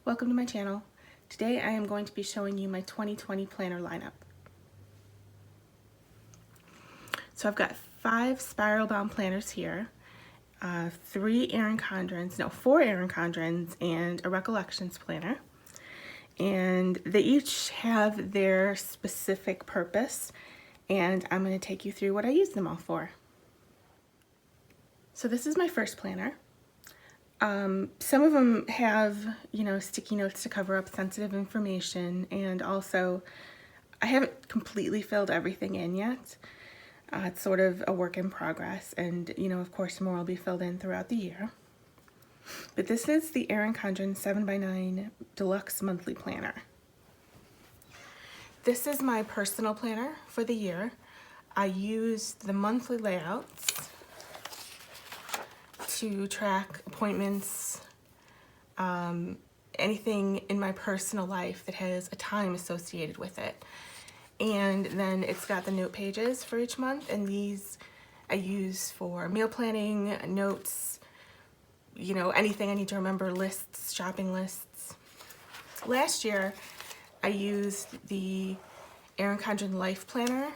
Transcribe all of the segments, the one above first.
Welcome to my channel. Today I am going to be showing you my 2020 planner lineup. So I've got 5 spiral bound planners here, 4 Erin Condrens and a Recollections planner. And they each have their specific purpose, and I'm going to take you through what I use them all for. So this is my first planner. Some of them have, sticky notes to cover up sensitive information, and also I haven't completely filled everything in yet. It's sort of a work in progress, and of course more will be filled in throughout the year. But this is the Erin Condren 7x9 Deluxe Monthly Planner. This is my personal planner for the year. I used the monthly layouts to track appointments, anything in my personal life that has a time associated with it. And then it's got the note pages for each month, and these I use for meal planning, notes, anything I need to remember, lists, shopping lists. Last year I used the Erin Condren Life Planner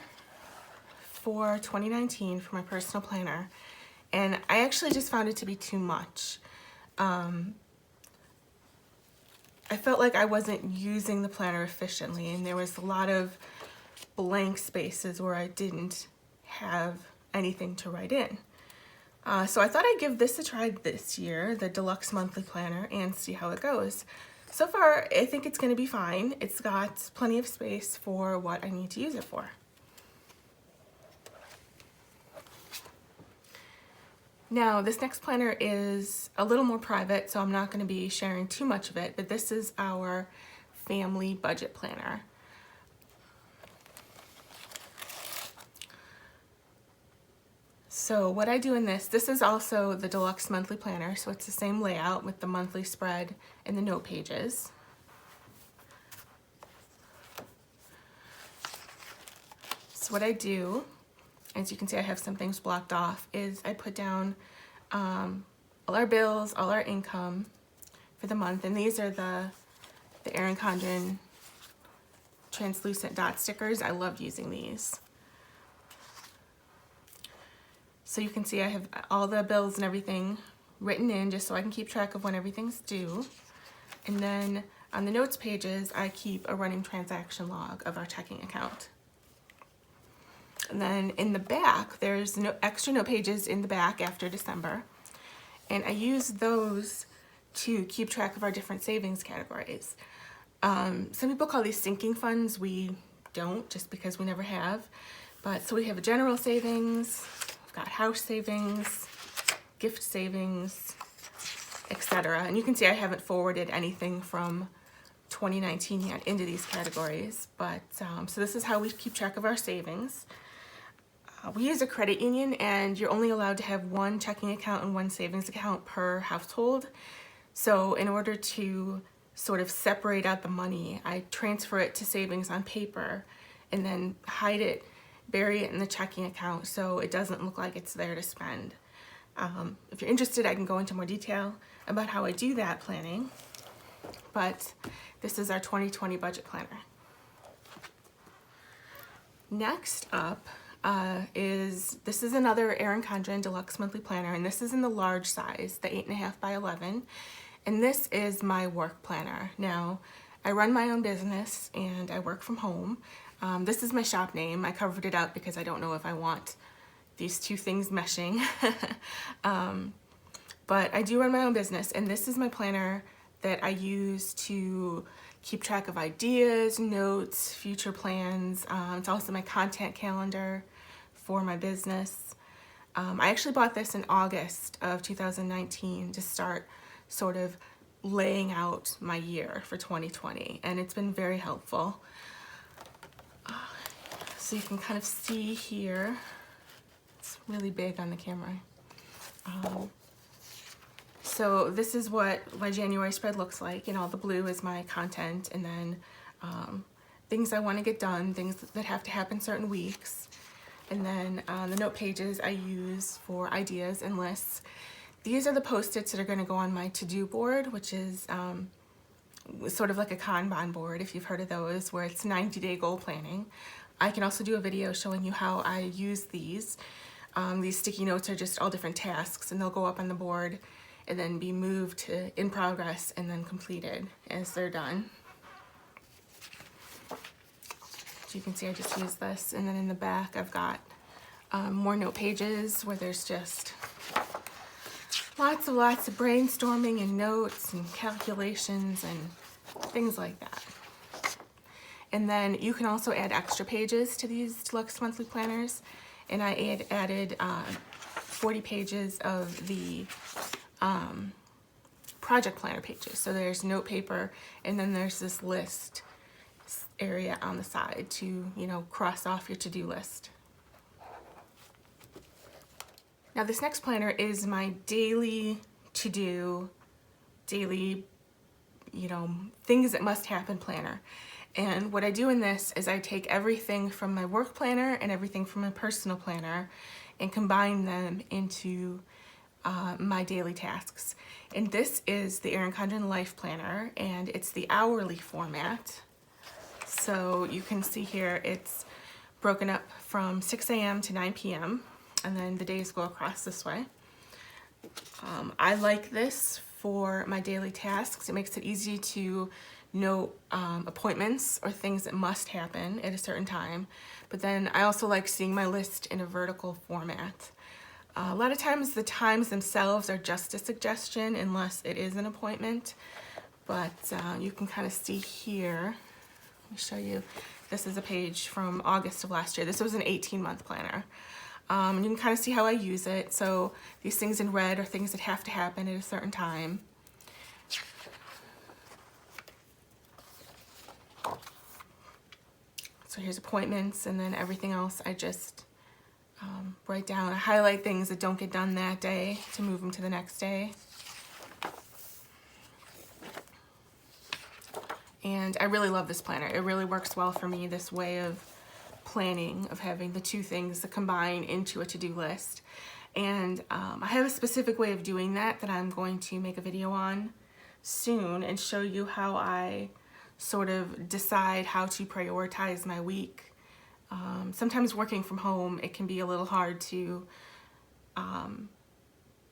for 2019 for my personal planner, and I actually just found it to be too much. I felt like I wasn't using the planner efficiently, and there was a lot of blank spaces where I didn't have anything to write in. So I thought I'd give this a try this year, the Deluxe Monthly Planner, and see how it goes. So far, I think it's going to be fine. It's got plenty of space for what I need to use it for. Now, this next planner is a little more private, so I'm not going to be sharing too much of it, but this is our family budget planner. So what I do in this is also the Deluxe Monthly Planner, so it's the same layout with the monthly spread and the note pages. So what I do, as you can see I have some things blocked off, is I put down all our bills, all our income for the month, and these are the Erin Condren translucent dot stickers. I love using these. So you can see I have all the bills and everything written in just so I can keep track of when everything's due. And then on the notes pages, I keep a running transaction log of our checking account. And then in the back, there's no extra note pages in the back after December. And I use those to keep track of our different savings categories. Some people call these sinking funds. We don't, just because we never have. But so we have a general savings, we've got house savings, gift savings, etc. And you can see I haven't forwarded anything from 2019 yet into these categories. But so this is how we keep track of our savings. We use a credit union, and you're only allowed to have one checking account and one savings account per household. So in order to sort of separate out the money, I transfer it to savings on paper and then hide it, bury it in the checking account so it doesn't look like it's there to spend. If you're interested, I can go into more detail about how I do that planning, but this is our 2020 budget planner. Next up, this is another Erin Condren Deluxe Monthly Planner, and this is in the large size, the 8.5 by 11, and this is my work planner. Now, I run my own business and I work from home. This is my shop name. I covered it up because I don't know if I want these two things meshing. But I do run my own business, and this is my planner that I use to keep track of ideas, notes, future plans. It's also my content calendar for my business. I actually bought this in August of 2019 to start sort of laying out my year for 2020, and it's been very helpful. So you can kind of see here, it's really big on the camera. So this is what my January spread looks like, and all the blue is my content, and then things I want to get done, things that have to happen certain weeks. And then the note pages I use for ideas and lists. These are the Post-its that are going to go on my to-do board, which is sort of like a Kanban board, if you've heard of those, where it's 90-day goal planning. I can also do a video showing you how I use these. These sticky notes are just all different tasks, and they'll go up on the board and then be moved to in progress and then completed as they're done. So you can see I just used this, and then in the back I've got more note pages where there's just lots of brainstorming and notes and calculations and things like that. And then you can also add extra pages to these deluxe monthly planners, and I added 40 pages of the project planner pages. So there's note paper, and then there's this list area on the side to, you know, cross off your to-do list. Now this next planner is my daily to-do, daily, you know, things that must happen planner. And what I do in this is I take everything from my work planner and everything from my personal planner and combine them into my daily tasks. And this is the Erin Condren Life Planner, and it's the hourly format. So you can see here it's broken up from 6 a.m. to 9 p.m. and then the days go across this way. I like this for my daily tasks. It makes it easy to note appointments or things that must happen at a certain time. But then I also like seeing my list in a vertical format. A lot of times the times themselves are just a suggestion unless it is an appointment. But you can kind of see here. Let me show you. This is a page from August of last year. This was an 18-month planner. And you can kind of see how I use it. So these things in red are things that have to happen at a certain time. So here's appointments, and then everything else I just write down. I highlight things that don't get done that day to move them to the next day. And I really love this planner. It really works well for me, this way of planning, of having the two things that combine into a to-do list. And I have a specific way of doing that I'm going to make a video on soon and show you how I sort of decide how to prioritize my week. Sometimes working from home, it can be a little hard to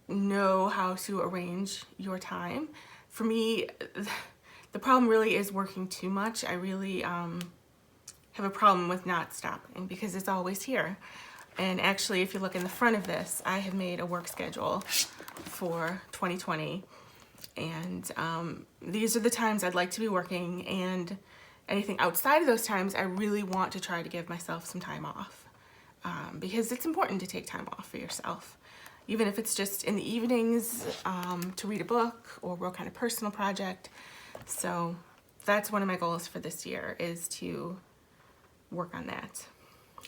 know how to arrange your time. For me, the problem really is working too much. I really have a problem with not stopping because it's always here. And actually, if you look in the front of this, I have made a work schedule for 2020. And these are the times I'd like to be working, and anything outside of those times, I really want to try to give myself some time off because it's important to take time off for yourself. Even if it's just in the evenings to read a book or work on a personal project. So that's one of my goals for this year, is to work on that.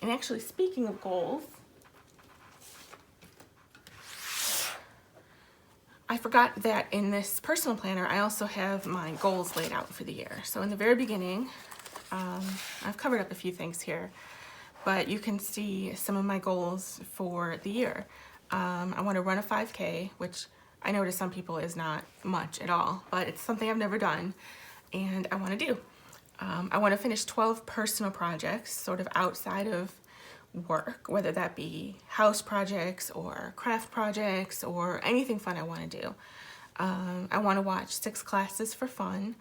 And actually, speaking of goals, I forgot that in this personal planner, I also have my goals laid out for the year. So in the very beginning, I've covered up a few things here, but you can see some of my goals for the year. I want to run a 5K, which I know to some people is not much at all, but it's something I've never done and I want to do. I want to finish 12 personal projects sort of outside of work, whether that be house projects or craft projects or anything fun I want to do. I want to watch 6 classes for fun.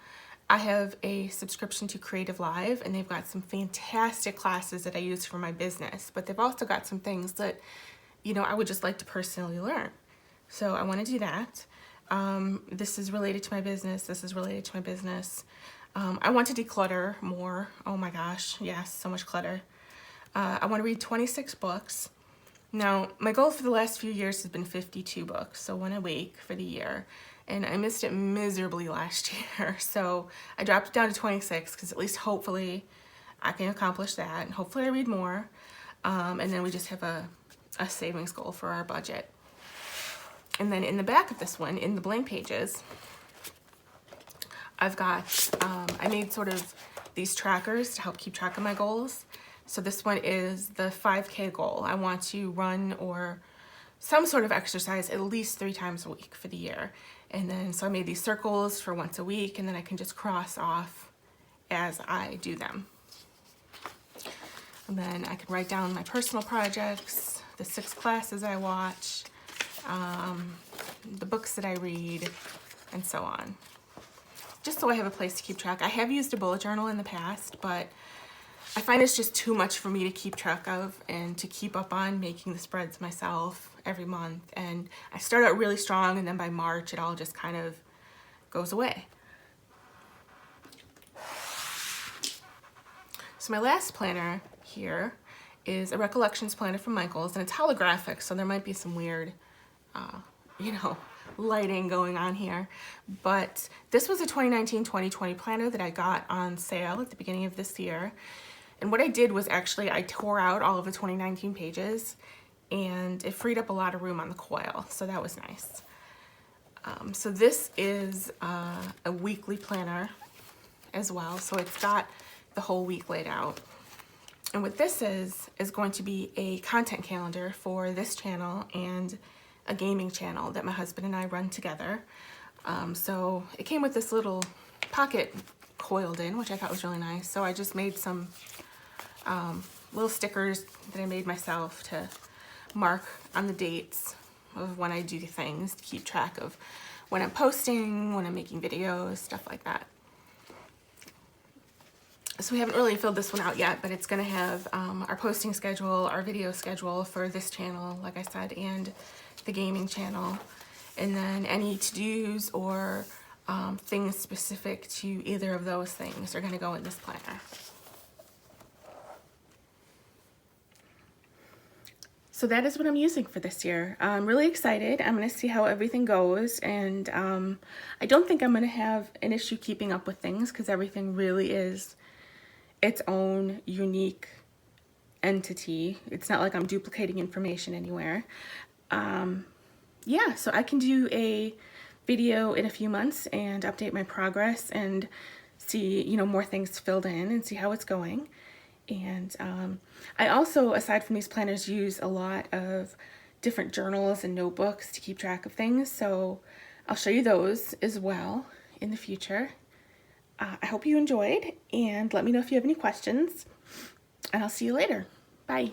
I have a subscription to CreativeLive, and they've got some fantastic classes that I use for my business, but they've also got some things that, you know, I would just like to personally learn. So I want to do that. This is related to my business. This is related to my business. I want to declutter more. Oh my gosh, yes, so much clutter. I want to read 26 books. Now, my goal for the last few years has been 52 books, so 1 a week for the year. And I missed it miserably last year, so I dropped it down to 26 because at least hopefully I can accomplish that, and hopefully I read more. And then we just have a savings goal for our budget. And then in the back of this one, in the blank pages, I've got, I made sort of these trackers to help keep track of my goals. So this one is the 5K goal. I want to run or some sort of exercise at least 3 times a week for the year. And then, so I made these circles for once a week, and then I can just cross off as I do them. And then I can write down my personal projects, the 6 classes I watch, the books that I read, and so on. Just so I have a place to keep track. I have used a bullet journal in the past, but I find it's just too much for me to keep track of and to keep up on making the spreads myself every month. And I start out really strong, and then by March it all just kind of goes away. So my last planner here is a Recollections planner from Michaels, and it's holographic, so there might be some weird, lighting going on here. But this was a 2019-2020 planner that I got on sale at the beginning of this year. And what I did was actually I tore out all of the 2019 pages, and it freed up a lot of room on the coil, so that was nice. So this is a weekly planner as well, so it's got the whole week laid out. And what this is going to be a content calendar for this channel and a gaming channel that my husband and I run together. So it came with this little pocket coiled in, which I thought was really nice. So I just made some little stickers that I made myself to mark on the dates of when I do things, to keep track of when I'm posting, when I'm making videos, stuff like that. So we haven't really filled this one out yet, but it's going to have our posting schedule, our video schedule for this channel, like I said, and the gaming channel, and then any to-dos or things specific to either of those things are going to go in this planner. So that is what I'm using for this year. I'm really excited. I'm going to see how everything goes, and I don't think I'm going to have an issue keeping up with things because everything really is its own unique entity. It's not like I'm duplicating information anywhere. Yeah, so I can do a video in a few months and update my progress and see, more things filled in and see how it's going. And I also, aside from these planners, use a lot of different journals and notebooks to keep track of things. So I'll show you those as well in the future. I hope you enjoyed, and let me know if you have any questions, and I'll see you later. Bye.